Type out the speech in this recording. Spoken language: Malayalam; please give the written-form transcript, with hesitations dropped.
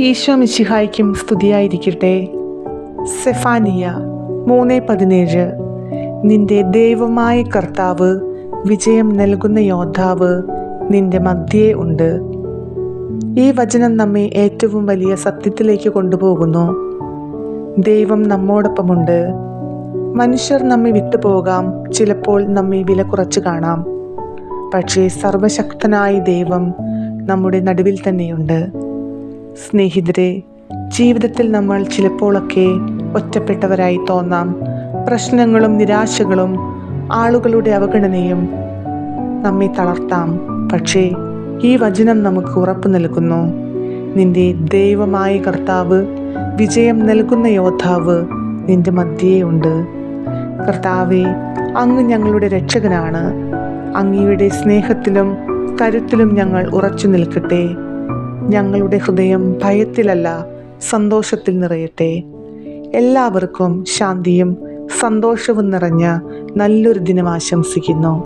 ഈശോ മിശിഹായ്ക്കും സ്തുതിയായിരിക്കട്ടെ. സെഫാനിയ 3:17. നിന്റെ ദൈവമായ കർത്താവ് വിജയം നൽകുന്ന യോദ്ധാവ് നിന്റെ മധ്യേ ഉണ്ട്. ഈ വചനം നമ്മെ ഏറ്റവും വലിയ സത്യത്തിലേക്ക് കൊണ്ടുപോകുന്നു. ദൈവം നമ്മോടൊപ്പമുണ്ട്. മനുഷ്യർ നമ്മെ വിട്ടുപോകാം, ചിലപ്പോൾ നമ്മെ വില കുറച്ച് കാണാം. പക്ഷേ സർവശക്തനായ ദൈവം നമ്മുടെ നടുവിൽ തന്നെയുണ്ട്. സ്നേഹിതരെ, ജീവിതത്തിൽ നമ്മൾ ചിലപ്പോഴൊക്കെ ഒറ്റപ്പെട്ടവരായി തോന്നാം. പ്രശ്നങ്ങളും നിരാശകളും ആളുകളുടെ അവഗണനയും നമ്മെ തളർത്താം. പക്ഷേ ഈ വചനം നമുക്ക് ഉറപ്പ് നൽകുന്നു. നിന്റെ ദൈവമായ കർത്താവ് വിജയം നൽകുന്ന യോദ്ധാവ് നിന്റെ മധ്യേ ഉണ്ട്. കർത്താവേ, അങ്ങ് ഞങ്ങളുടെ രക്ഷകനാണ്. അങ്ങയുടെ സ്നേഹത്തിലും കരുത്തിലും ഞങ്ങൾ ഉറച്ചു നിൽക്കട്ടെ. ഞങ്ങളുടെ ഹൃദയം ഭയത്തിലല്ല, സന്തോഷത്തിൽ നിറയട്ടെ. എല്ലാവർക്കും ശാന്തിയും സന്തോഷവും നിറഞ്ഞ നല്ലൊരു ദിനം ആശംസിക്കുന്നു.